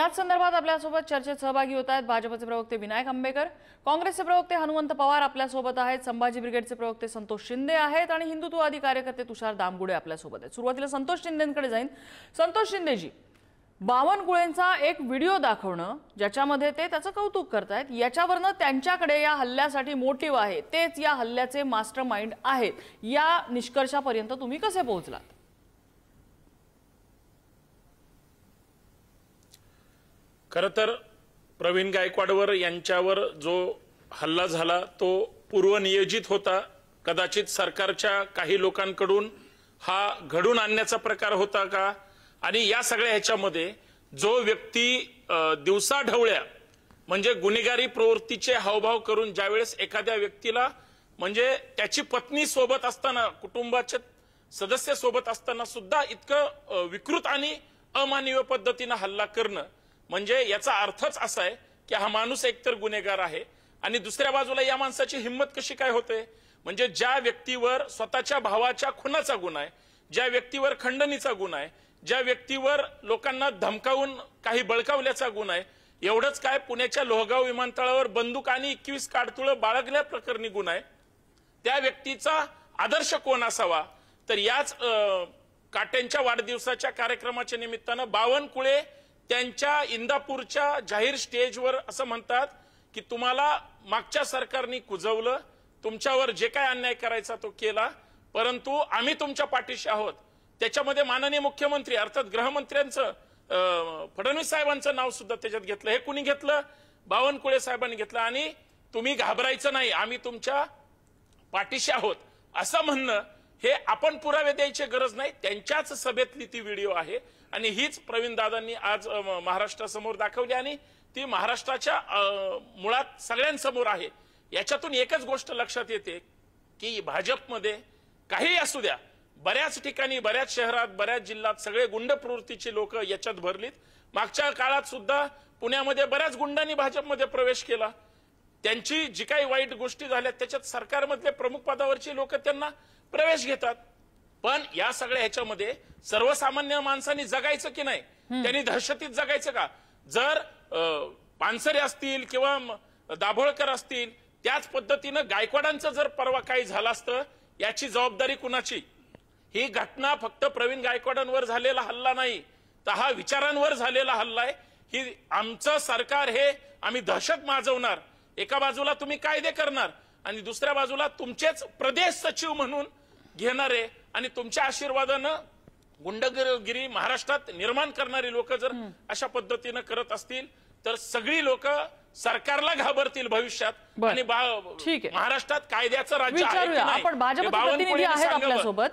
याच संदर्भात आपल्यासोबत चर्चेत सहभागी होत आहेत भाजपचे प्रवक्ते विनायक आंबेकर, काँग्रेसचे प्रवक्ते हनुमंत पवार आपल्यासोबत आहेत, संभाजी ब्रिगेडचे प्रवक्ते संतोष शिंदे आहेत आणि हिंदुत्ववादी कार्यकर्ते तुषार दामगुडे आपल्यासोबत आहेत। सुरुवातीला संतोष शिंदेंकडे जाईन। संतोष शिंदेजी, बावनकुळेंचा एक व्हिडिओ दाखवणं ज्याच्यामध्ये ते त्याचं कौतुक करतायत, याच्यावरनं त्यांच्याकडे या हल्ल्यासाठी मोटिव्ह आहे, तेच या हल्ल्याचे मास्टरमाइंड आहेत, या निष्कर्षापर्यंत तुम्ही कसे पोहोचलात? खरं तर प्रवीण गायकवाडवर यांच्यावर जो हल्ला झाला तो पूर्वनियोजित होता। कदाचित सरकारच्या काही लोकांकडून हा घडून आणण्याचा प्रकार होता का? आणि या सगळ्या ह्याच्यामध्ये जो व्यक्ती दिवसाढवळ्या म्हणजे गुन्हेगारी प्रवृत्तीचे हावभाव करून ज्यावेळेस एखाद्या व्यक्तीला म्हणजे त्याची पत्नी सोबत असताना, कुटुंबाचे सदस्य सोबत असताना सुद्धा इतकं विकृत आणि अमानवीय पद्धतीने हल्ला करणं, म्हणजे याचा अर्थच असा आहे की हा माणूस एकतर गुन्हेगार आहे आणि दुसऱ्या बाजूला या माणसाची हिंमत कशी काय होते? म्हणजे ज्या व्यक्तीवर स्वतःच्या भावाच्या खुनाचा गुन्हा आहे, ज्या व्यक्तीवर खंडणीचा गुन्हा आहे, ज्या व्यक्तीवर लोकांना धमकावून काही बळकावल्याचा गुन्हा आहे, एवढंच काय पुण्याच्या लोहगाव विमानतळावर बंदूक आणि 21 काडतुळं बाळगल्या प्रकरणी गुन्हा आहे, त्या व्यक्तीचा आदर्श कोण असावा? तर याच काट्यांच्या वाढदिवसाच्या कार्यक्रमाच्या निमित्तानं बावनकुळे त्यांच्या इंदापूरच्या जाहीर स्टेजवर असं म्हणतात की तुम्हाला मागच्या सरकारने कुजवलं, तुमच्यावर जे काय अन्याय करायचा तो केला, परंतु आम्ही तुमच्या पाठीशी आहोत। त्याच्यामध्ये माननीय मुख्यमंत्री अर्थात गृहमंत्र्यांचं फडणवीस साहेबांचं नाव सुद्धा त्याच्यात घेतलं। हे कुणी घेतलं? बावनकुळे साहेबांनी घेतलं। आणि तुम्ही घाबरायचं नाही, आम्ही तुमच्या पाठीशी आहोत असं म्हणणं हे आपण पुरावे द्यायची गरज नाही, त्यांच्याच सभेतली ती व्हिडिओ आहे आणि हीच प्रवीण दादांनी आज महाराष्ट्रासमोर दाखवली आणि ती महाराष्ट्राच्या मुळात सगळ्यांसमोर आहे। याच्यातून एकच गोष्ट लक्षात येते की भाजपमध्ये काही असू द्या, बऱ्याच ठिकाणी, बऱ्याच शहरात, बऱ्याच जिल्ह्यात सगळे गुंड प्रवृत्तीचे लोक याच्यात भरलीत। मागच्या काळात सुद्धा पुण्यामध्ये बऱ्याच गुंडांनी भाजपमध्ये प्रवेश केला, त्यांची जी काही वाईट गोष्टी झाल्या त्याच्यात सरकारमधले प्रमुख पदावरची लोक त्यांना प्रवेश घेतात। पण या सगळ्या ह्याच्यामध्ये सर्वसामान्य माणसांनी जगायचं की नाही? त्यांनी दहशतीत जगायचं का? जर पानसरे असतील किंवा दाभोळकर असतील त्याच पद्धतीनं गायकवाडांचं जर परवा काही झालं असतं, याची जबाबदारी कुणाची? ही घटना फक्त प्रवीण गायकवाडांवर झालेला हल्ला नाही, तर हा विचारांवर झालेला हल्ला आहे। ही आमचं सरकार हे आम्ही दहशत माजवणार, एका बाजूला तुम्ही कायदे करणार आणि दुसऱ्या बाजूला तुमचेच प्रदेश सचिव म्हणून घेणारे आणि तुमच्या आशीर्वादानं गुंडगिरी महाराष्ट्रात निर्माण करणारी लोक जर अशा पद्धतीनं करत असतील तर सगळी लोक सरकारला घाबरतील भविष्यात आणि महाराष्ट्रात कायद्याचं राज्य आहे,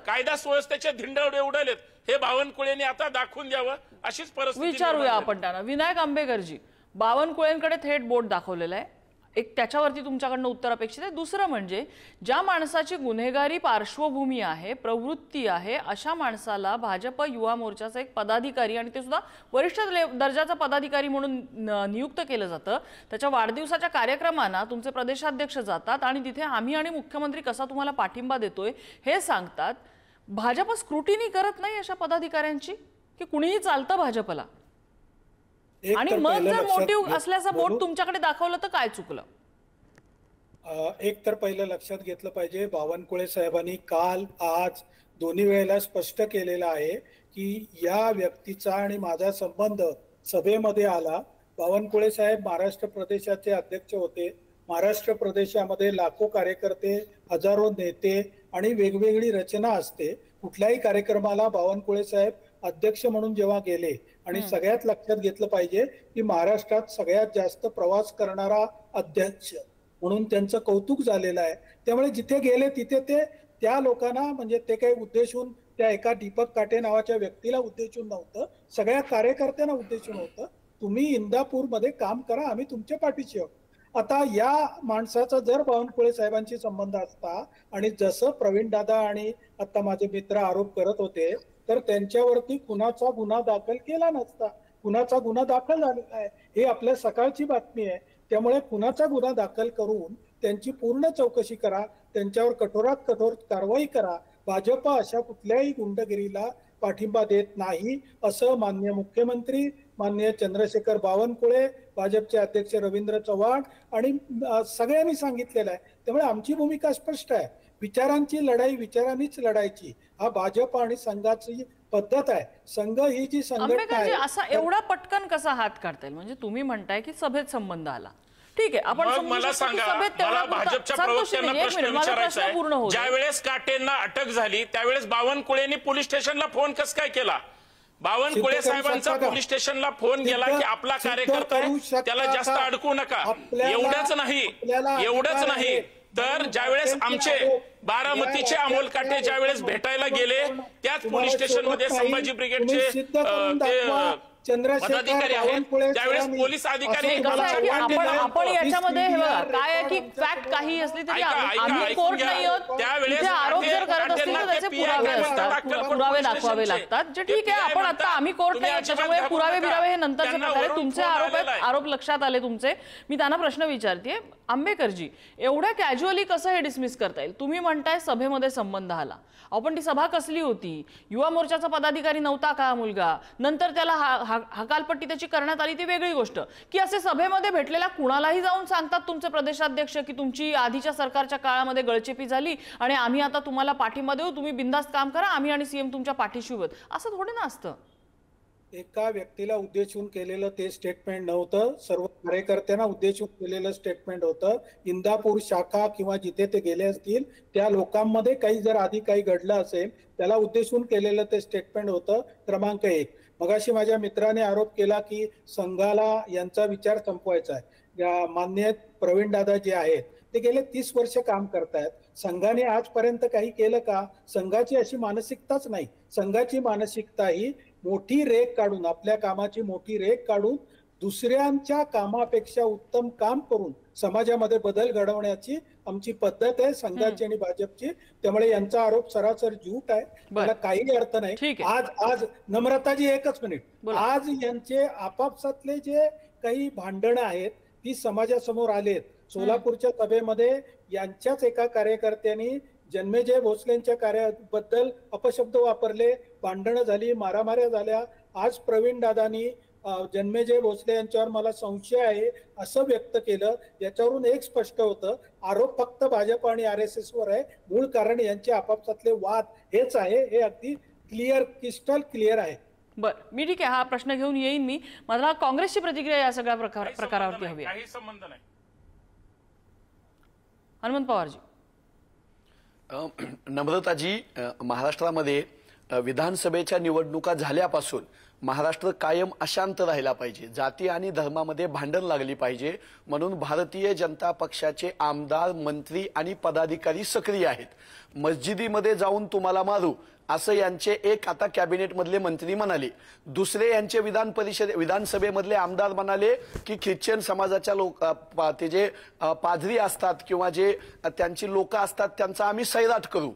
कायदा सुव्यवस्थेचे धिंडवडे उडालेत, हे बावनकुळेंनी आता दाखवून द्यावं अशीच परिस्थिती विचारूया आपण त्यांना। विनायक आंबेकरजी, बावनकुळेंकडे थेट बोट दाखवलेलं आहे, एक त्याच्यावरती तुमच्याकडनं उत्तर अपेक्षित आहे। दुसरं म्हणजे ज्या माणसाची गुन्हेगारी पार्श्वभूमी आहे, प्रवृत्ती आहे, अशा माणसाला भाजप युवा मोर्चाचा एक पदाधिकारी आणि ते सुद्धा वरिष्ठ दर्जाचा पदाधिकारी म्हणून नियुक्त केलं जातं। त्याच्या वाढदिवसाच्या कार्यक्रमांना तुमचे प्रदेशाध्यक्ष जातात आणि तिथे आम्ही आणि मुख्यमंत्री कसा तुम्हाला पाठिंबा देतोय हे सांगतात। भाजप स्क्रुटिनी करत नाही अशा पदाधिकाऱ्यांची की कुणीही चालतं भाजपला? आणि मग जर मोटिव्ह असल्याचं बोट तुमच्याकडे दाखवलं तर काय चुकलं? एक तर पहिलं लक्षात घेतलं पाहिजे, बावनकुळे साहेबांनी काल आज दोन्ही वेळेला स्पष्ट केलेलं आहे की या व्यक्तीचा आणि माझा संबंध सभेमध्ये आला। बावनकुळे साहेब महाराष्ट्र प्रदेशाचे अध्यक्ष होते, महाराष्ट्र प्रदेशामध्ये लाखो कार्यकर्ते, हजारो नेते आणि वेगवेगळी रचना असते। कुठल्याही कार्यक्रमाला बावनकुळे साहेब अध्यक्ष म्हणून जेव्हा गेले आणि सगळ्यात लक्षात घेतलं पाहिजे की महाराष्ट्रात सगळ्यात जास्त प्रवास करणारा अध्यक्ष म्हणून त्यांचं कौतुक झालेलं आहे। त्यामुळे जिथे गेले तिथे ते त्या लोकांना म्हणजे ते काही उद्देशून त्या एका दीपक काटे नावाच्या व्यक्तीला उद्देशून नव्हतं, सगळ्या कार्यकर्त्यांना उद्देशून होतं, तुम्ही इंदापूरमध्ये काम करा, आम्ही तुमच्या पाठीशी आहोत। आता या माणसाचा जर बावनकुळे साहेबांशी संबंध असता आणि जसं प्रवीण दादा आणि आता माझे मित्र आरोप करत होते तर त्यांच्यावरती खुनाचा गुन्हा दाखल केला नसता। खुनाचा गुन्हा दाखल झालेला आहे, ही आपल्या सकाळची बातमी आहे। त्यामुळे खुनाचा गुन्हा दाखल करून त्यांची पूर्ण चौकशी करा, त्यांच्यावर कठोरात कठोर कारवाई करा। भाजप अशा कुठल्याही गुंडगिरीला पाठिंबा देत नाही असं माननीय मुख्यमंत्री माननीय चंद्रशेखर बावनकुळे, भाजपचे अध्यक्ष रवींद्र चव्हाण आणि सगळ्यांनी सांगितलेलं आहे. त्यामुळे आमची भूमिका स्पष्ट आहे. विचारांची लढाई विचारांनीच लढायची, हा भाजप आणि संघाची पद्धत आहे. संघ ही जी संघटना आहे, असा एवढा पटकन कसा हात काढता येईल? म्हणजे तुम्ही म्हणताय की सभेत संबंध आला, ठीक आहे, आपण मग मला सांगा, मला भाजपच्या प्रवक्त्यांना प्रश्न विचारायचा आहे, ज्यावेळेस काटेंना अटक झाली त्यावेळेस बावनकुळेंनी पोलीस स्टेशनला फोन कस काय केला? बावनकुळे साहेबांचा पोलीस स्टेशनला फोन गेला की आपला कार्यकर्ता आहे, त्याला जास्त अडकू नका. एवढंच नाही तर ज्यावेळेस आमचे बारामतीचे अमोल काटे ज्यावेळेस भेटायला गेले, त्याच पोलीस स्टेशन मध्ये संभाजी ब्रिगेडचे पदाधिकारी आहेत, त्यावेळेस पोलीस अधिकारी आपण याच्यामध्ये हे बघा काय आहे की फॅक्ट काही असली तरी आम्ही कोर्ट नाही आहोत, त्यावेळेस आरोप जर करत असतील तर त्याचे पुरावे असतात, पुरावे दाखवावे लागतात. जे ठीक आहे, आपण आता आम्ही कोर्ट नाही आहोत त्याच्यामुळे पुरावे बिरावे हे नंतरचे प्रकार आहे. तुमचे आरोप आहेत, आरोप लक्षात आले तुमचे. मी त्यांना प्रश्न विचारते, आंबेकरजी एवढ्या कॅज्युअली कसं हे डिसमिस करता येईल? तुम्ही म्हणताय सभेमध्ये संबंध आला, आपण ती सभा कसली होती? युवा मोर्चाचा पदाधिकारी नव्हता का मुलगा? नंतर त्याला हकालपट्टी त्याची करण्यात आली, ती वेगळी गोष्ट. की असे सभेमध्ये भेटलेल्या कुणालाही जाऊन सांगतात तुमचे प्रदेशाध्यक्ष की तुमची आधीच्या सरकारच्या काळामध्ये गळचेपी झाली आणि आम्ही आता तुम्हाला पाठिंबा देऊ, तुम्ही बिनधास्त काम करा, आम्ही आणि सीएम तुमच्या पाठीशी आहोत, असं थोडे ना असतं. एका व्यक्तीला उद्देशून केलेलं ते स्टेटमेंट नव्हतं, सर्व कार्यकर्त्यांना उद्देशून केलेलं स्टेटमेंट होतं. इंदापूर शाखा किंवा जिथे ते गेले असतील त्या लोकांमध्ये काही जर आधी काही घडलं असेल त्याला उद्देशून केलेलं ते स्टेटमेंट होतं. क्रमांक 1. मगाशी माझ्या मित्राने आरोप केला की संघाला यांचा विचार संपवायचा आहे. माननीय प्रवीण दादा जे आहेत ते गेले 30 वर्ष काम करतायत. संघाने आजपर्यंत काही केलं का? संघाची अशी मानसिकताच नाही. संघाची मानसिकता ही मोठी रेख काढून, आपल्या कामाची मोठी रेख काढून दुसऱ्यांच्या कामापेक्षा उत्तम काम करून समाजामध्ये बदल घडवण्याची आमची पद्धत आहे संघाची आणि भाजपची. त्यामुळे यांचा आरोप सरासर झूट आहे, त्याला काही अर्थ नाही. आज नम्रताजी एकच मिनिट, आज यांचे आपापसातले जे काही भांडणं आहेत ती समाजासमोर आलेत. सोलापूरच्या सभेमध्ये यांच्याच एका कार्यकर्त्यांनी जन्मेजय भोसलेंच्या कार्याबद्दल अपशब्द वापरले, भांडणं झाली, मारामाऱ्या झाल्या. आज प्रवीण दादांनी जन्मेजय भोसले यांच्यावर मला संशय आहे असं व्यक्त केलं. याच्यावरून एक स्पष्ट होतं, आरोप फक्त भाजप आणि RSS वर आहे. मूळ कारण यांचे आपापसातले वाद हेच आहे. हे अगदी क्लिअर, क्रिस्टल क्लिअर आहे. बर, मी ठीक आहे, हा प्रश्न घेऊन येईन मी. मला काँग्रेसची प्रतिक्रिया या सगळ्या प्रकारावरती हवी. काही संबंध नाही. हनुमंत पवारजी. नम्रताजी, महाराष्ट्रामध्ये विधानसभेच्या निवडणुका झाल्यापासून महाराष्ट्र कायम अशांत राहिला पाहिजे, जाती आणि धर्मामध्ये भांडण लागली पाहिजे, म्हणून भारतीय जनता पक्षाचे आमदार, मंत्री आणि पदाधिकारी सक्रिय आहेत. मस्जिदीमध्ये जाऊन तुम्हाला मारू असं यांचे एक आता कॅबिनेट मधले मंत्री म्हणाले. दुसरे यांचे विधानसभेमधले आमदार म्हणाले की ख्रिश्चन समाजाच्या लोक ते जे पादरी असतात किंवा जे त्यांची लोक असतात त्यांचा आम्ही सैराट करू.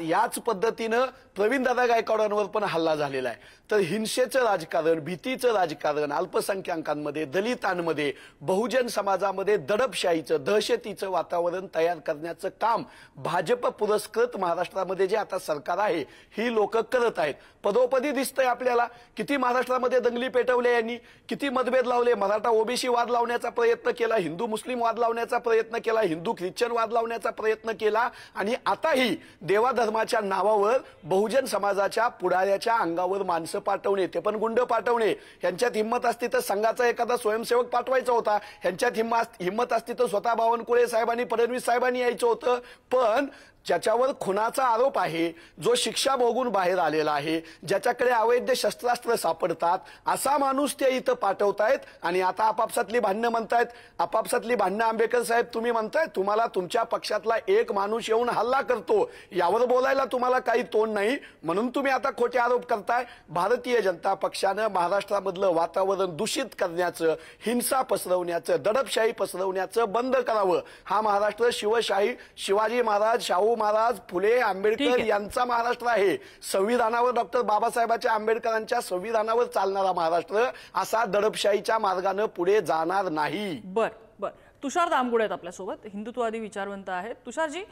याच पद्धतीनं प्रवीणदादा गायकवाडांवर पण हल्ला झालेला आहे. तर हिंसेचं राजकारण, भीतीचं राजकारण, अल्पसंख्याकांमध्ये, दलितांमध्ये, बहुजन समाजामध्ये दडपशाहीचं, दहशतीचं वातावरण तयार करण्याचं काम भाजप पुरस्कृत महाराष्ट्रामध्ये जे आता सरकार आहे ही लोक करत आहेत. पदोपदी दिसतंय आपल्याला किती महाराष्ट्रामध्ये दंगली पेटवल्या यांनी, किती मतभेद लावले. मराठा ओबीसी वाद लावण्याचा प्रयत्न केला, हिंदू मुस्लिम वाद लावण्याचा प्रयत्न केला, हिंदू ख्रिश्चन वाद लावण्याचा प्रयत्न केला आणि आताही देवाधर्माच्या नावावर बहुजन समाजाच्या पुढाऱ्याच्या अंगावर माणसं पाठवणे, ते पण गुंड पाठवणे. यांच्यात हिंमत असती तर संघाचा एखादा स्वयंसेवक पाठवायचा होता. यांच्यात हिंमत असती तर स्वतः बावनकुळे साहेबांनी, फडणवीस साहेबांनी यायचं होतं. पण ज्याच्यावर खुनाचा आरोप आहे, जो शिक्षा भोगून बाहेर आलेला आहे, ज्याच्याकडे अवैध शस्त्रास्त्र सापडतात, असा माणूस ते इथं पाठवतायत आणि आता आपापसातली भांडणं म्हणतायत. आपापसातली भांडणं आंबेडकर साहेब तुम्ही म्हणताय, तुम्हाला तुमच्या पक्षातला एक माणूस येऊन हल्ला करतो, यावर बोलायला तुम्हाला काही तोंड नाही म्हणून तुम्ही आता खोटे आरोप करताय. भारतीय जनता पक्षानं महाराष्ट्रामधलं वातावरण दूषित करण्याचं, हिंसा पसरवण्याचं, दडपशाही पसरवण्याचं बंद करावं. हा महाराष्ट्र शिवशाही, शिवाजी महाराज, शाहू महाराज, फुले, आंबेडकर यांचा महाराष्ट्र आहे. संविधानावर, डॉक्टर बाबासाहेबांच्या आंबेडकरांच्या संविधानावर चालणारा महाराष्ट्र असा दडपशाहीच्या मार्गाने पुढे जाणार नाही. बर बर, तुषार दामगुडे आहेत आपल्यासोबत, हिंदुत्ववादी विचारवंत आहेत. तुषारजी,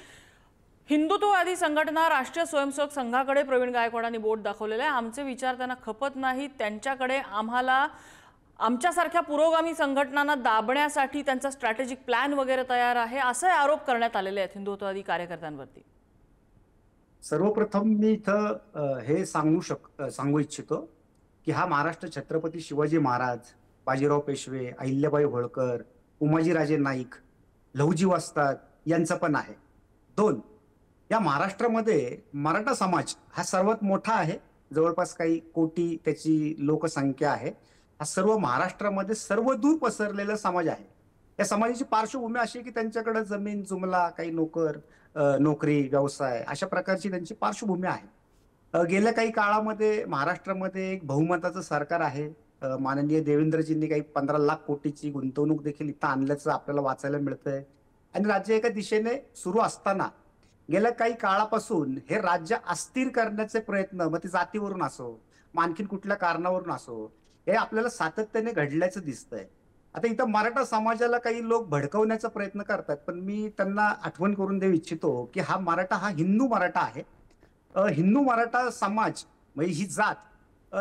हिंदुत्ववादी संघटना राष्ट्रीय स्वयंसेवक संघाकडे प्रवीण गायकवाडांनी बोट दाखवलेलं आहे. आमचे विचार त्यांना खपत नाहीत, त्यांच्याकडे आम्हाला आमच्यासारख्या पुरोगामी संघटनांना दाबण्यासाठी त्यांचा स्ट्रॅटेजिक प्लॅन वगैरे तयार आहे, असे आरोप करण्यात आलेले आहेत हिंदुत्ववादी कार्यकर्त्यांवरती. सर्वप्रथम मी इथं हे सांगू इच्छितो की हा महाराष्ट्र छत्रपती शिवाजी महाराज, बाजीराव पेशवे, अहिल्याबाई होळकर, उमाजीराजे नाईक, लहुजी वस्ताद यांचा पण आहे. 2, या महाराष्ट्रामध्ये मराठा समाज हा सर्वात मोठा आहे, जवळपास काही कोटी त्याची लोकसंख्या आहे. हा सर्व महाराष्ट्रामध्ये सर्वदूर पसरलेला समाज आहे. या समाजाची पार्श्वभूमी अशी की त्यांच्याकडे जमीन जुमला, काही नोकरी, व्यवसाय अशा प्रकारची त्यांची पार्श्वभूमी आहे. गेल्या काही काळामध्ये महाराष्ट्रामध्ये एक बहुमताचं सरकार आहे. माननीय देवेंद्रजींनी काही 15 लाख कोटीची गुंतवणूक देखील इथं आणल्याचं आपल्याला वाचायला मिळतंय. आणि राज्य एका दिशेने सुरू असताना गेल्या काही काळापासून हे राज्य अस्थिर करण्याचे प्रयत्न, मग ते जातीवरून असो, मग आणखीन कुठल्या कारणावरून असो, हे आपल्याला सातत्याने घडल्याचं दिसतंय. आता इथं मराठा समाजाला काही लोक भडकवण्याचा प्रयत्न करतात, पण मी त्यांना आठवण करून देऊ इच्छितो की हा मराठा हा हिंदू मराठा आहे. हिंदू मराठा समाज म्हणजे ही जात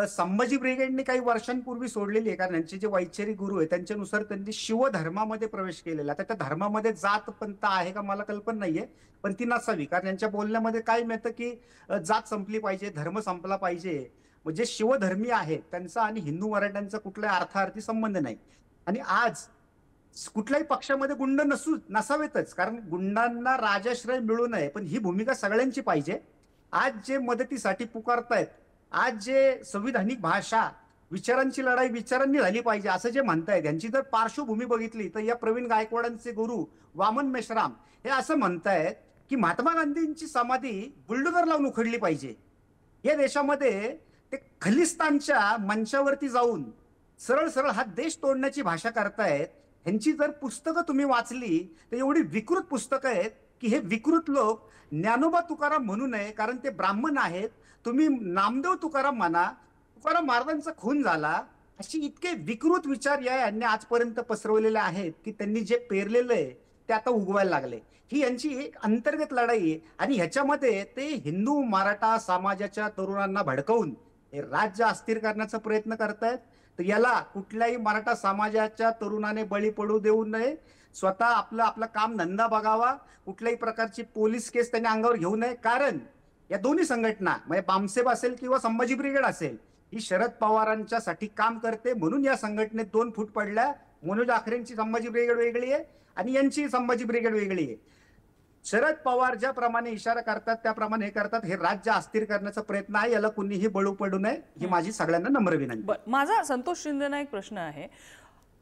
संभाजी ब्रिगेडने काही वर्षांपूर्वी सोडलेली आहे, कारण यांचे जे वैचारिक गुरु आहे त्यांच्यानुसार त्यांनी शिवधर्मामध्ये प्रवेश केलेला. आता त्या धर्मामध्ये जात पंथ आहे का मला कल्पना नाहीये, पण ती नसावी, कारण यांच्या बोलण्यामध्ये काय मिळतं की जात संपली पाहिजे, धर्म संपला पाहिजे. म्हणजे शिवधर्मी आहेत त्यांचा आणि हिंदू मराठ्यांचा कुठल्याही अर्थार्थी संबंध नाही. आणि आज कुठल्याही पक्षामध्ये गुंड नसावेतच, कारण गुंडांना राजाश्रय मिळू नये, पण ही भूमिका सगळ्यांची पाहिजे. आज जे मदतीसाठी पुकारतायत, आज जे संविधानिक भाषा, विचारांची लढाई विचारांनी झाली पाहिजे असं जे म्हणतायत, यांची जर पार्श्वभूमी बघितली तर या प्रवीण गायकवाडांचे गुरु वामन मेश्राम हे असं म्हणतायत की महात्मा गांधींची समाधी बुलडोझर लावून उखडली पाहिजे. या देशामध्ये ते खलिस्तानच्या मंचावरती जाऊन सरळ सरळ हा देश तोडण्याची भाषा करतायत. ह्यांची जर पुस्तकं तुम्ही वाचली तर एवढी विकृत पुस्तकं आहेत की हे विकृत लोक ज्ञानोबा तुकाराम म्हणू नये, कारण ते ब्राह्मण आहेत. तुम्ही नामदेव तुकाराम म्हणा, तुकाराम महाराजांचा खून झाला, अशी इतके विकृत विचार यांनी आजपर्यंत पसरवलेले आहेत की त्यांनी जे पेरलेलं आहे ते आता उगवायला लागले. ही यांची एक अंतर्गत लढाई आहे आणि ह्याच्यामध्ये ते हिंदू मराठा समाजाच्या तरुणांना भडकवून हे राज्य अस्थिर करण्याचा प्रयत्न करतायत. तर याला कुठल्याही मराठा समाजाच्या तरुणाने बळी पडू देऊ नये. स्वतः आपलं काम धंदा बघावा. कुठल्याही प्रकारची पोलीस केस त्यांनी अंगावर घेऊ नये, कारण या दोन्ही संघटना म्हणजे बामसेब असेल किंवा संभाजी ब्रिगेड असेल, ही शरद पवारांच्या साठी काम करते. म्हणून या संघटनेत 2 फूट पडल्या. मनोज आखरेंची संभाजी ब्रिगेड वेगळी आहे आणि यांची संभाजी ब्रिगेड वेगळी आहे. शरद पवार ज्याप्रमाणे इशारा करतात त्याप्रमाणे हे करतात. हे राज्य अस्थिर करण्याचा प्रयत्न आहे, याला कुणीही बळी पडू नये ही माझी सगळ्यांना नम्र विनंती. माझा संतोष शिंदेना एक प्रश्न आहे.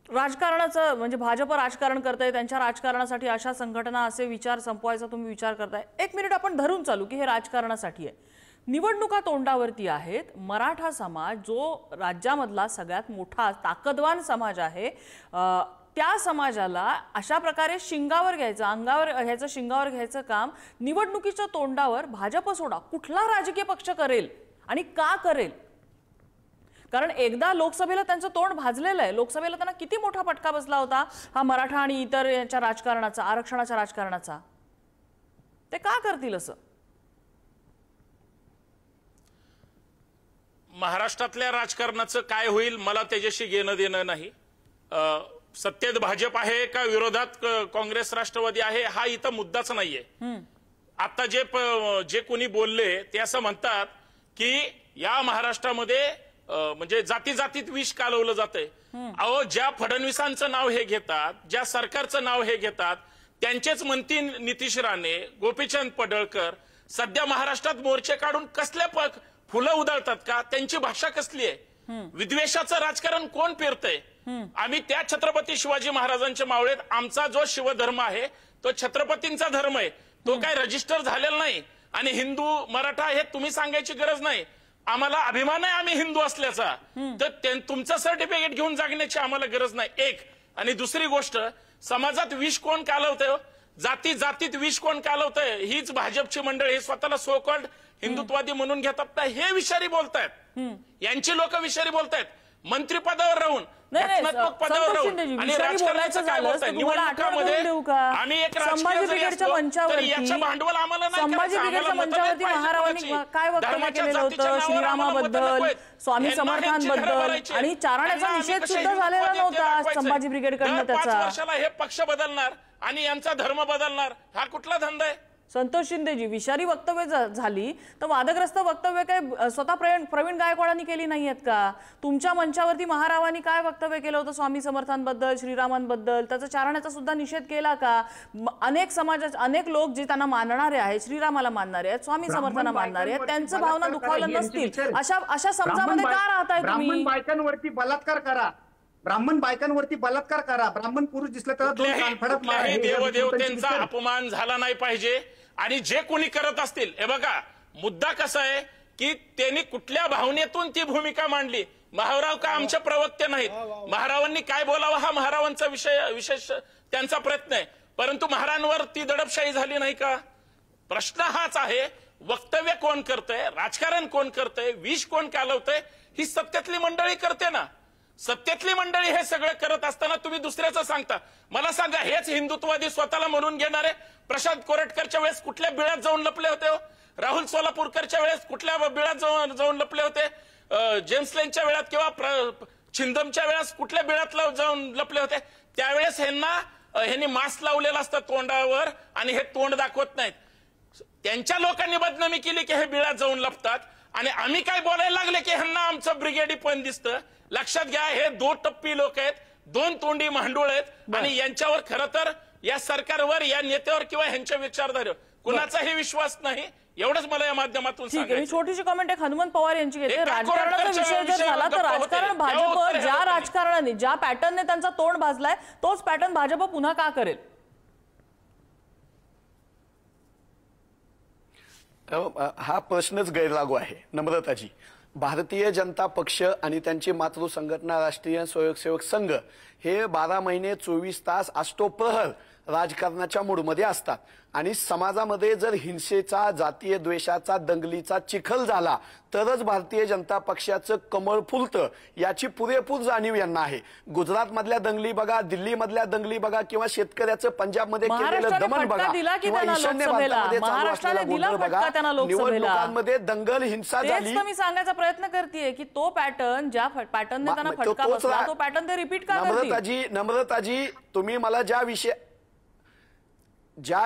राजकारणाचं म्हणजे भाजप राजकारण करताय, त्यांच्या राजकारणासाठी अशा संघटना असे विचार संपवायचा तुम्ही विचार करताय. 1 मिनिट आपण धरून चालू की हे राजकारणासाठी आहे. निवडणुका तोंडावरती आहेत. मराठा समाज जो राज्यामधला सगळ्यात मोठा ताकदवान समाज आहे, त्या समाजाला अशा प्रकारे शिंगावर घ्यायचं, अंगावर घ्यायचं, शिंगावर घ्यायचं काम निवडणुकीच्या तोंडावर भाजप सोडा कुठला राजकीय पक्ष करेल आणि का करेल? कारण एकदा लोकसभेला त्यांचं तोंड भाजलेलं आहे. लोकसभेला त्यांना किती मोठा फटका बसला होता हा मराठा आणि इतर याच्या राजकारणाचा, आरक्षणाच्या राजकारणाचा. ते का करतील असं? महाराष्ट्रातल्या राजकारणाचं काय होईल मला त्याच्याशी घेणं देणं नाही. सत्तेत भाजप आहे का विरोधात काँग्रेस राष्ट्रवादी आहे हा इथं मुद्दाच नाहीये. आता जे कोणी बोलले ते असं म्हणतात की या महाराष्ट्रामध्ये म्हणजे जाती जातीत विष कालवलं जातंय. अहो, ज्या फडणवीसांचं नाव हे घेतात, ज्या सरकारचं नाव हे घेतात, त्यांचेच मंत्री नितीश राणे, गोपीचंद पडळकर सध्या महाराष्ट्रात मोर्चे काढून कसल्या फुलं उधळतात का? त्यांची भाषा कसली आहे? विद्वेषाचं राजकारण कोण पेरतंय? आम्ही त्या छत्रपती शिवाजी महाराजांच्या मावळेत आमचा जो शिवधर्म आहे तो छत्रपतींचा धर्म आहे. तो काय रजिस्टर झालेला नाही. आणि हिंदू मराठा हे तुम्ही सांगायची गरज नाही. आम्हाला अभिमान आहे आम्ही हिंदू असल्याचा. तर तुमचं सर्टिफिकेट घेऊन जगण्याची आम्हाला गरज नाही. एक. आणि दुसरी गोष्ट, समाजात विष कोण कालवतंय, जाती जातीत विष कोण कालवतंय, हीच भाजपची मंडळ हे स्वतःला सो कॉल्ड हिंदुत्ववादी म्हणून घेतात. हे विषारी बोलतायत, यांची लोक विषारी बोलतायत. मंत्रिपदावर राहून घटनात्मक पदावर राहून आणि राजकारणाचं काय बोलताय निवडणुकामध्ये आम्ही एक राजकीय जरी असलो तरी याचं भांडवल आम्हाला नाही संभाजी ब्रिगेडच्या मंचावरती महारावांनी काय वक्तव्य केलेलं होतं श्रीरामाबद्दल, स्वामी समर्थांबद्दल, आणि चारण्याचा निषेध सुद्धा झालेला नव्हता संभाजी ब्रिगेडकडनं. 5 वर्षाला हे पक्ष बदलणार आणि यांचा धर्म बदलणार, हा कुठला धंदा आहे? संतोष शिंदेजी, विषारी वक्तव्य झाली तर वादग्रस्त वक्तव्य काय स्वतः प्रवीण गायकवाडांनी केली नाहीयेत का? तुमच्या मंचावरती महारावांनी काय वक्तव्य केलं होतं स्वामी समर्थांबद्दल, श्रीरामांबद्दल, त्याचा चारण्याचा सुद्धा निषेध केला का? अनेक समाजाचे अनेक लोक जे त्यांना मानणारे आहेत, श्रीरामाला मानणारे आहेत, स्वामी समर्थांना मानणारे आहेत, त्यांचं भावना दुखावलं नसतील अशा समजामध्ये का राहताय तुम्ही? ब्राह्मण बायकांवरती बलात्कार करा, ब्राह्मण बायकांवरती बलात्कार करा, ब्राह्मण पुरुष दिसला तर कुठल्याही देवदेवतेंचा अपमान झाला नाही पाहिजे. आणि जे कोणी करत असतील, हे बघा मुद्दा कसा आहे की त्यांनी कुठल्या भावनेतून ती भूमिका मांडली. महाराव का आमचे प्रवक्ते नाहीत, महारावांनी काय बोलावं हा महारावांचा विशेष त्यांचा प्रयत्न आहे, परंतु महारांवर ती दडपशाही झाली नाही का? प्रश्न हाच आहे, वक्तव्य कोण करतंय, राजकारण कोण करतंय, विष कोण कालवतंय, ही सत्तेतली मंडळी करते ना. सत्तेतली मंडळी हे सगळं करत असताना तुम्ही दुसऱ्याचं सांगता. मला सांगा, हेच हिंदुत्ववादी स्वतःला म्हणून घेणारे प्रशांत कोरटकरच्या वेळेस कुठल्या बिळात जाऊन लपले होते? राहुल सोलापूरकरच्या वेळेस कुठल्या बिळात जाऊन लपले होते? जेम्स लेनच्या वेळात किंवा छिंदमच्या वेळेस कुठल्या बिळात जाऊन लपले होते? त्यावेळेस ह्यांनी मास्क लावलेला असतं तोंडावर आणि हे तोंड दाखवत नाहीत. त्यांच्या लोकांनी बदनामी केली की हे बिळात जाऊन लपतात आणि आम्ही काय बोलायला लागले की ह्यांना आमचं ब्रिगेडी पण दिसतं. लक्षात घ्या, हे 2 टप्पी लोक आहेत, 2 तोंडी मांडूळ आहेत आणि यांच्यावर खरं तर या सरकारवर, या नेत्यावर किंवा ह्यांच्या विचारधारेवर कुणाचाही विश्वास नाही. एवढंच मला या माध्यमातून सांगायचं. छोटीशी कमेंट आहे हनुमंत पवार यांची घेते. राजकारणाचा विषय जर झाला तर राजकारण भाजप ज्या राजकारणाने ज्या पॅटर्नने त्यांचा तोंड भाजलाय तोच पॅटर्न भाजप पुन्हा का करेल? हा प्रश्नच गैरलागू आहे नम्रताजी. भारतीय जनता पक्ष आणि त्यांची मातृ संघटना राष्ट्रीय स्वयंसेवक संघ हे 12 महिने 24 तास अष्टोप्रहर राजकारणाच्या मूडमध्ये असतात आणि समाजामध्ये जर हिंसेचा, जातीय द्वेषाचा, दंगलीचा चिखल झाला तरच भारतीय जनता पक्षाचं कमळ फुलतं, याची पुरेपूर जाणीव यांना आहे. गुजरातमधल्या दंगली बघा, दिल्लीमधल्या दंगली बघा किंवा शेतकऱ्याचं पंजाबमध्ये केलेलं दमन बघा किंवा ईशान्य भारतामध्ये चालू असलेला गोंधळ बघा, निवडणुकांमध्ये दंगल हिंसा झाली. मी सांगायचा प्रयत्न करतेय की तो पॅटर्न ज्या पॅटर्नने त्यांना फटका बसला तो पॅटर्न ते रिपीट का करतील? नम्रताजी, तुम्ही मला ज्या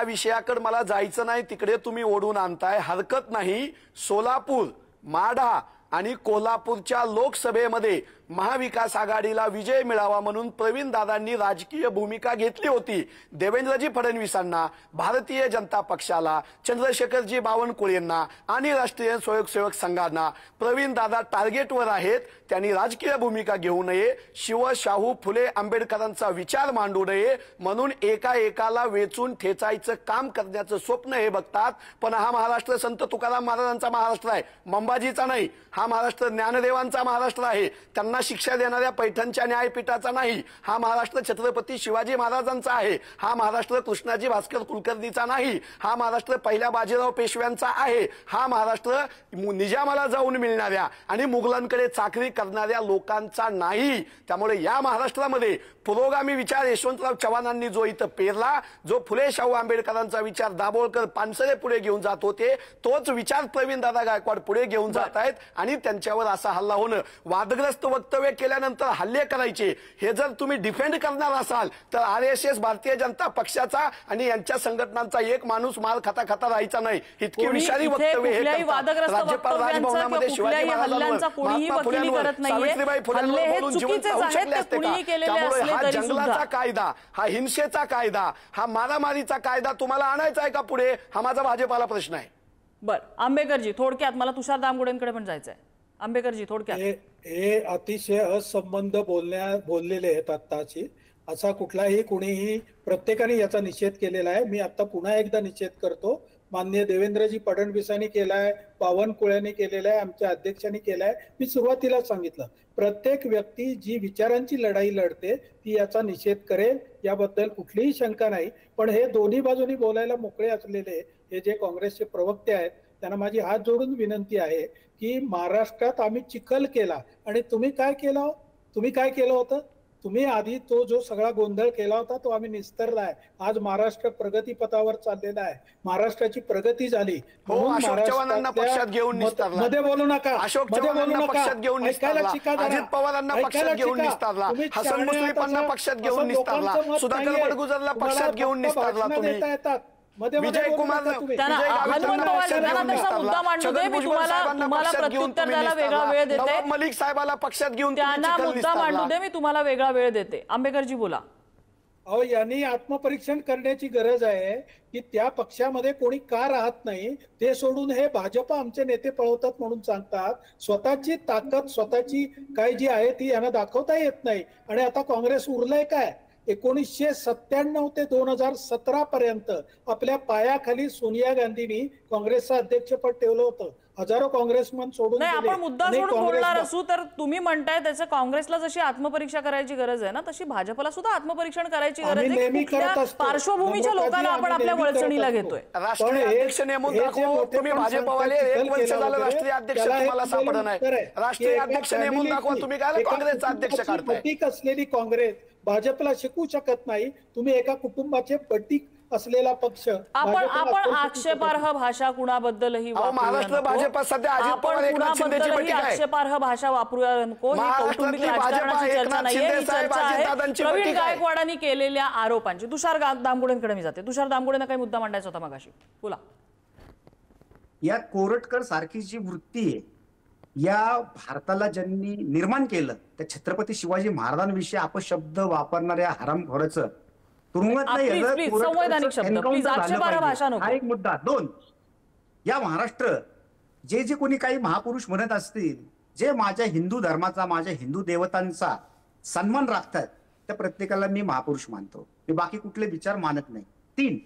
विषयाकडे मला जायचं नाही तिकडे तुम्ही ओढून आणताय, हरकत नाही. सोलापूर, माढा आणि कोल्हापूरच्या लोकसभेमध्ये महाविकास आघाडीला विजय मिळावा म्हणून प्रवीण दादांनी राजकीय भूमिका घेतली होती. देवेंद्रजी फडणवीसांना, भारतीय जनता पक्षाला, चंद्रशेखरजी बावनकुळेंना आणि राष्ट्रीय स्वयंसेवक संघांना प्रवीण दादा टार्गेटवर आहेत. त्यांनी राजकीय भूमिका घेऊ नये, शिव, शाहू, फुले, आंबेडकरांचा विचार मांडू नये म्हणून एकाला वेचून ठेचायचं काम करण्याचं स्वप्न हे बघतात. पण हा महाराष्ट्र संत तुकाराम महाराजांचा महाराष्ट्र आहे, मंबाजीचा नाही. हा महाराष्ट्र ज्ञानदेवांचा महाराष्ट्र आहे, त्यांना शिक्षा देणाऱ्या पैठणच्या न्यायपीठाचा नाही. हा महाराष्ट्र छत्रपती शिवाजी महाराजांचा आहे. हा महाराष्ट्र कृष्णाजी भास्कर कुलकर्णीचा नाही. हा महाराष्ट्र पहिल्या बाजीराव पेशव्यांचा आहे. हा महाराष्ट्र निजामाला जाऊन मिळणाऱ्या आणि मुघलांकडे चाकरी करणाऱ्या लोकांचा नाही. त्यामुळे या महाराष्ट्रामध्ये पुरोगामी विचार यशवंतराव चव्हाणांनी जो इथं पेरला, जो फुले शाहू आंबेडकरांचा विचार दाभोळकर पानसरे पुढे घेऊन जात होते, तोच विचार प्रवीण दादा गायकवाड पुढे घेऊन जात आहेत आणि त्यांच्यावर असा हल्ला होणं, वादग्रस्त वक्तव्य केल्यानंतर हल्ले करायचे, हे जर तुम्ही डिफेंड करणार असाल तर RSS भारतीय जनता पक्षाचा आणि यांच्या संघटनांचा एक माणूस माल खाता खाता राहायचा नाही. इतकी विषारी वक्तव्य हे राज्यपाल राजभवनामध्ये शिवाजी महाराजांवर, महात्मा फुल्यांवर, सावित्रीबाई फुल्यांवर बोलून जिवंत राहू शकले असते का? त्यामुळे हा जंगलाचा कायदा, हा हिंसेचा कायदा, हा मारामारीचा कायदा तुम्हाला आणायचा आहे का पुढे? हा माझा भाजपाला प्रश्न आहे. बरं, आंबेकरजी थोडक्यात, मला तुषार दामगुडेंकडे पण जायचंय. आंबेकरजी थोडक्यात. हे अतिशय असंबंध बोललेले आहेत आत्ताची. असा कुठलाही कुणीही, प्रत्येकाने याचा निषेध केलेला आहे. मी आता पुन्हा एकदा निषेध करतो. माननीय देवेंद्रजी फडणवीसांनी केलाय, बावनकुळेंनी केलेला आहे, आमच्या अध्यक्षांनी केलाय. मी सुरुवातीला सांगितलं, प्रत्येक व्यक्ती जी विचारांची लढाई लढते ती याचा निषेध करेल, याबद्दल कुठलीही शंका नाही. पण हे दोन्ही बाजूनी बोलायला मोकळे असलेले हे जे काँग्रेसचे प्रवक्ते आहेत त्यांना माझी हात जोडून विनंती आहे की महाराष्ट्रात आम्ही चिखल केला आणि तुम्ही काय केलं? तुम्ही काय केलं होतं? तुम्ही आधी तो जो सगळा गोंधळ केला होता तो आम्ही निस्तरलाय. आज महाराष्ट्र प्रगतीपथावर चाललेला आहे. महाराष्ट्राची प्रगती झाली. हो, अशोक चव्हाणांना पक्षात घेऊन निस्तारला. मध्ये बोलू नका. अशोक चव्हाणांना पक्षात घेऊन निस्तारला. अजित पवारांना पक्षात घेऊन निस्तारला. हसन मुश्रीफांना पक्षात घेऊन निस्तारला. सुधाकर बडगुजरला पक्षात घेऊन निस्तारला तुम्ही. विजय कुमार त्यांना हनुमंत पवार त्यांचा मुद्दा मांडू दे. मी तुम्हाला प्रत्युत्तर द्यायला वेगळा वेळ देते. नवाब मलिक साहेबाला पक्षात घेऊन त्यांना मुद्दा मांडू दे. मी तुम्हाला वेगळा वेळ देते. आंबेकरजी बोला. अहो, यांनी आत्मपरीक्षण करण्याची गरज आहे की त्या पक्षामध्ये कोणी का राहत नाही. ते सोडून हे भाजप आमचे नेते पळवतात म्हणून सांगतात. स्वतःची ताकद स्वतःची काय जी आहे ती यांना दाखवता येत नाही. आणि आता काँग्रेस उरलंय काय? 1997 ते 2017 पर्यंत आपल्या पायाखाली सोनिया गांधींनी काँग्रेसचं अध्यक्षपद ठेवलं होतं. हजारो काँग्रेसमन सोडून नाही, गेले. आपण मुद्दा आणि सोडून बोलणार काँग्रेस- असू तर तुम्ही म्हणताय त्याचं काँग्रेसला जशी आत्मपरीक्षा करायची गरज आहे ना तशी भाजपला सुद्धा आत्मपरीक्षण करायची गरज आम्ही आहे. नेहमी कुठल्या करत असतो. पार्श्वभूमीच्या नम्रताजी, लोकांना आपण आम्ही आपल्या नेहमी करत वळचणीला असतो. घेतोय. राष्ट्रीय अध्यक्ष नेमून दाखवा. तुम्ही भाजपवाले 1 वर्ष झालं राष्ट्रीय अध्यक्ष तुम्हाला सापडत नाही. राष्ट्रीय अध्यक्ष नेमून दाखवा. तुम्ही काय काँग्रेसचा अध्यक्ष काढताय? प्रतीक असलेली काँग्रेस भाजपला शिकू शकत नाही. तुम्ही एका कुटुंबाचे प्रतीक असलेला पक्ष आपण आक्षेपार्ह भाषा कुणाबद्दलही महाराष्ट्र भाजप सध्या अजित पवार एकनाथ शिंदेची प्रतीक आहे. आक्षेपार्ह भाषा वापरूया नको. ही कौटुंबिक राजकारणाची चर्चा नाहीये. ही चर्चा आहे प्रवीण गायकवाडांनी केलेल्या आरोपांची. तुषार दामगुडेंकडे मी जाते. तुषार दामगुडेंना काही मुद्दा मांडायचा होता मगाशी. बोला. या कोरटकर सारखी जी वृत्ती आहे या भारताला ज्यांनी निर्माण केलं त्या छत्रपती शिवाजी महाराजांविषयी अपशब्द वापरणाऱ्या हरामखोराचं तुरुंगात नाही संवैधानिक शब्द प्लीज आक्षेपार्ह भाषा नको. हा एक मुद्दा. 2, या महाराष्ट्र जे कोणी काही महापुरुष म्हणत असतील जे माझ्या हिंदू धर्माचा माझ्या हिंदू देवतांचा सन्मान राखतात त्या प्रत्येकाला मी महापुरुष मानतो. मी बाकी कुठले विचार मानत नाही. 3,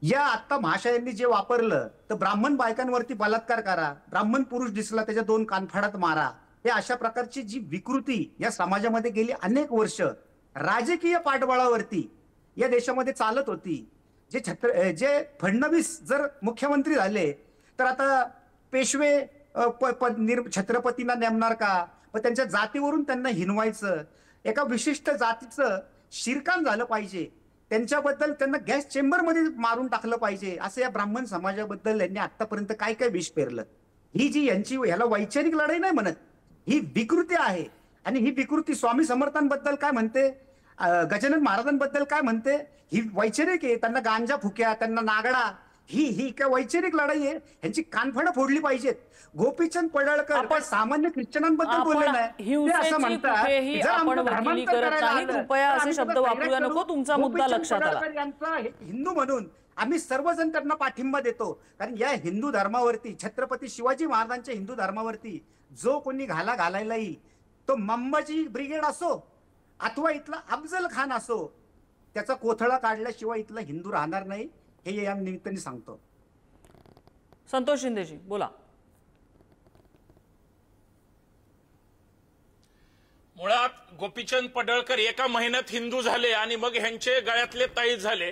या आता महाशयांनी जे वापरलं तर ब्राह्मण बायकांवरती बलात्कार करा, ब्राह्मण पुरुष दिसला त्याच्या 2 कानफाडात मारा, हे अशा प्रकारची जी विकृती या समाजामध्ये गेली अनेक वर्ष राजकीय पाठबळावरती या देशामध्ये चालत होती. जे फडणवीस जर मुख्यमंत्री झाले तर आता पेशवे छत्रपतींना नेमणार का? पण त्यांच्या जातीवरून त्यांना हिनवायचं, एका विशिष्ट जातीचं शिरकाण झालं पाहिजे, त्यांच्याबद्दल त्यांना गॅस चेंबर मध्ये मारून टाकलं पाहिजे, असं या ब्राह्मण समाजाबद्दल यांनी आतापर्यंत काय काय विष पेरलं. ही जी यांची ह्याला वैचारिक लढाई नाही म्हणत, ही विकृती आहे. आणि ही विकृती स्वामी समर्थांबद्दल काय म्हणते, गजानन महाराजांबद्दल काय म्हणते, ही वैचारिक आहे. त्यांना गांजा फुक्या, त्यांना नागडा, ही काय वैचारिक लढाई आहे. ह्यांची कानफडं फोडली पाहिजेत. गोपीचंद पडळकर सामान्य ख्रिश्चनांबद्दल बोलले नाही, असं म्हणतात कृपया असे शब्द वापरूया नको. तुमचा मुद्दा लक्षात आला. यांचा हिंदू म्हणून आम्ही सर्वजण त्यांना पाठिंबा देतो. कारण या हिंदू धर्मावरती छत्रपती शिवाजी महाराजांच्या हिंदू धर्मावरती जो कोणी घालायला येईल तो मंबाजी ब्रिगेड असो अथवा इथला अफजल खान असो त्याचा कोथळा काढल्याशिवाय इथला हिंदू राहणार नाही, हे या निमित्ताने सांगतो. संतोष शिंदेजी बोला. मुळात गोपीचंद पडळकर एका महिन्यात हिंदू झाले आणि मग ह्यांचे गळ्यातले ताईत झाले.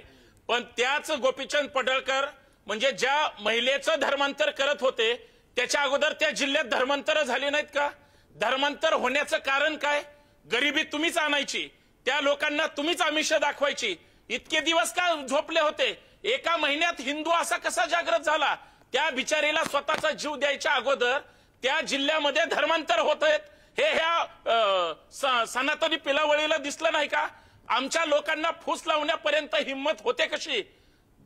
पण त्याच गोपीचंद पडळकर म्हणजे ज्या महिलेचं धर्मांतर करत होते त्याच्या अगोदर त्या जिल्ह्यात धर्मांतर झाली नाहीत का? धर्मांतर होण्याचं कारण काय? गरिबी तुम्हीच आणायची, त्या लोकांना तुम्हीच आमिष दाखवायची. इतके दिवस का झोपले होते? एका महिन्यात हिंदू असा कसा जागृत झाला? त्या बिचारीला स्वतःचा जीव द्यायच्या अगोदर त्या जिल्ह्यामध्ये धर्मांतर होत आहेत. हे ह्या सनातनी पिलावळीला दिसलं नाही का? आमच्या लोकांना फूस लावण्यापर्यंत हिंमत होते कशी?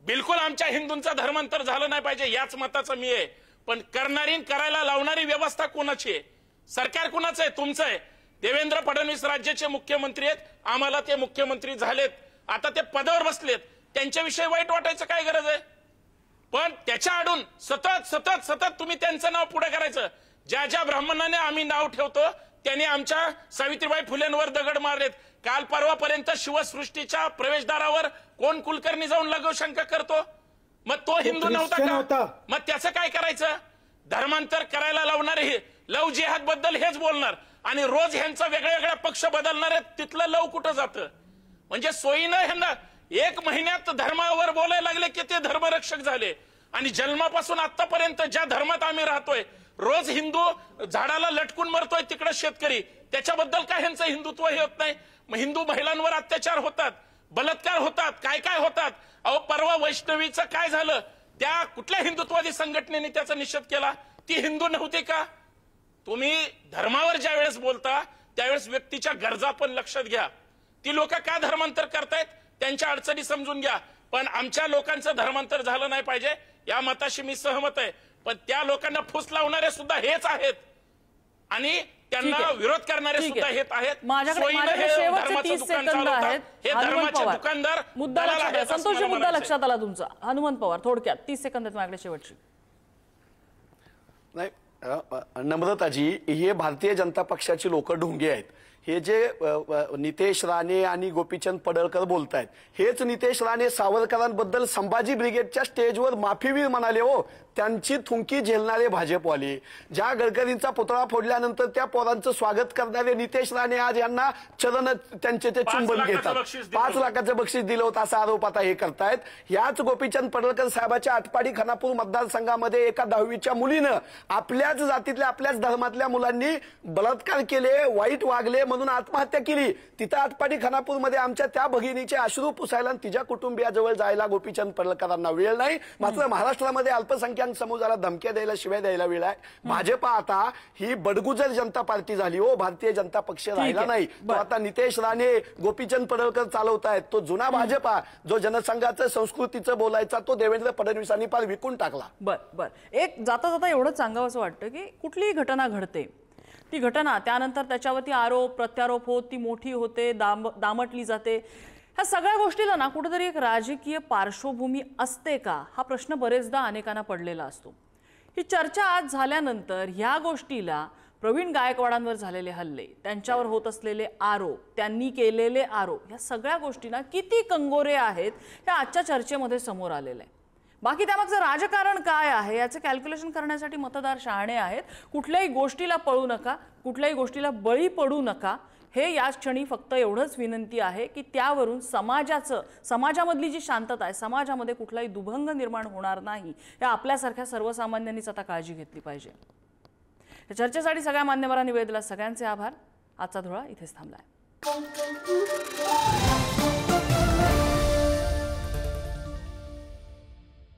बिलकुल आमच्या हिंदूंचं धर्मांतर झालं नाही पाहिजे याच मताचं मी आहे. पण करणारी करायला लावणारी व्यवस्था कोणाची आहे? सरकार कोणाचं आहे? तुमचं आहे. देवेंद्र फडणवीस राज्याचे मुख्यमंत्री आहेत, आम्हाला ते मुख्यमंत्री झालेत, आता ते पदावर बसलेत, त्यांच्याविषयी वाईट वाटायचं काय गरज आहे? पण त्याच्या आडून सतत सतत सतत तुम्ही त्यांचं नाव पुढे करायचं. ज्या ज्या ब्राह्मणाने आम्ही नाव ठेवतो त्यांनी आमच्या सावित्रीबाई फुलेंवर दगड मारलेत. काल परवापर्यंत शिवसृष्टीच्या प्रवेशद्वारावर कोण कुलकर्णी जाऊन लघुशंका करतो? मग तो हिंदू नव्हता का? मग त्याचं काय करायचं? धर्मांतर करायला लावणारे लव जिहाद बद्दल हेच बोलणार आणि रोज ह्यांचा वेगळ्या वेगळ्या पक्ष बदलणार आहेत. तिथलं लव कुठं जातं? म्हणजे सोयीनं ह्यांना 1 महिन्यात धर्मावर बोलायला लागले की ते धर्मरक्षक झाले. आणि जन्मापासून आतापर्यंत ज्या धर्मात आम्ही राहतोय, रोज हिंदू झाडाला लटकून मरतोय, तिकडे शेतकरी त्याच्याबद्दल काय ह्यांचं हिंदुत्व हे होत नाही? मग हिंदू महिलांवर अत्याचार होतात, बलात्कार होतात, काय काय होतात. अहो परवा वैष्णवीचं काय झालं? त्या कुठल्या हिंदुत्ववादी संघटनेने त्याचा निषेध केला? ती हिंदू नव्हती का? तुम्ही धर्मावर ज्या वेळेस बोलता त्यावेळेस व्यक्तीच्या गरजा पण लक्षात घ्या. ती लोक का धर्मांतर करतायत त्यांच्या अडचणी समजून घ्या. पण आमच्या लोकांचं धर्मांतर झालं नाही पाहिजे या मताशी मी सहमत आहे. पण त्या लोकांना फूस लावणारे सुद्धा हेच आहेत आणि त्यांना विरोध करणारे सुद्धा हेच आहेत. माझ्याकडे शेवटचे 30 सेकंद आहेत. हे धर्माचे दुकानदार मुद्दा संतोषजी, मुद्दा लक्षात आला तुमचा. हनुमंत पवार थोडक्यात 30 सेकंद आहेत माझ्याकडे शेवटची. नाही नम्रताजी, हे भारतीय जनता पक्षाची लोक ढोंगी आहेत. हे जे नितेश राणे आणि गोपीचंद पडळकर बोलतायत, हेच नितेश राणे सावरकरांबद्दल संभाजी ब्रिगेडच्या स्टेजवर माफीवीर म्हणाले. हो, त्यांची थुंकी झेलणारे भाजपवाले, ज्या गडकरींचा पुतळा फोडल्यानंतर त्या पोरांचं स्वागत करणारे नितेश राणे आज यांना चरण त्यांचे ते चुंबन घेतात. 5 लाखाचं बक्षीस दिलं होतं असा आरोप आता हे करतायत. याच गोपीचंद पडळकर साहेबाच्या आटपाडी खानापूर मतदारसंघामध्ये एका 10वीच्या मुलीनं आपल्याच जातीतल्या आपल्याच धर्मातल्या मुलांनी बलात्कार केले, वाईट वागले म्हणून आत्महत्या केली. तिथं आटपाडी खानापूरमध्ये आमच्या त्या भगिनीचे अश्रू पुसायला आणि तिच्या कुटुंबियाजवळ जायला गोपीचंद पडळकरांना वेळ नाही. मात्र महाराष्ट्रामध्ये अल्पसंख्याक समाजाला धमक्या द्यायला, शिव्या द्यायला वेळ आहे. भाजप आता ही बडगुजर जनता पार्टी झाली. हो, भारतीय जनता पक्ष राहिला नाही. तो आता नितेश राणे, गोपीचंद पडळकर चालवतायत. तो जुना भाजपा जो जनसंघाचं संस्कृतीचं बोलायचा तो देवेंद्र फडणवीसांनी फार विकून टाकला. बर एक जाता जाता एवढंच सांगावं असं वाटतं की कुठलीही घटना घडते, ती घटना त्यानंतर त्याच्यावरती आरोप प्रत्यारोप होत ती मोठी होते, दामटली जाते. ह्या सगळ्या गोष्टीला ना कुठेतरी एक राजकीय पार्श्वभूमी असते का, हा प्रश्न बरेचदा अनेकांना पडलेला असतो. ही चर्चा आज झाल्यानंतर ह्या गोष्टीला प्रवीण गायकवाडांवर झालेले हल्ले, त्यांच्यावर होत असलेले आरोप, त्यांनी केलेले आरोप, ह्या सगळ्या गोष्टींना किती कंगोरे आहेत हे आजच्या चर्चेमध्ये समोर आलेलं आहे. बाकी त्यामागचं राजकारण काय आहे याचं कॅल्क्युलेशन करण्यासाठी मतदार शहाणे आहेत. कुठल्याही गोष्टीला पळू नका, कुठल्याही गोष्टीला बळी पडू नका. हे याच क्षणी फक्त एवढंच विनंती आहे की त्यावरून समाजामधली जी शांतता आहे, समाजामध्ये कुठलाही दुभंग निर्माण होणार नाही, हे आपल्यासारख्या सर्वसामान्यांनीच आता काळजी घेतली पाहिजे. या चर्चेसाठी सगळ्या मान्यवरांनी वेळ दिला, सगळ्यांचे आभार. आजचा धुळा इथेच थांबलाय.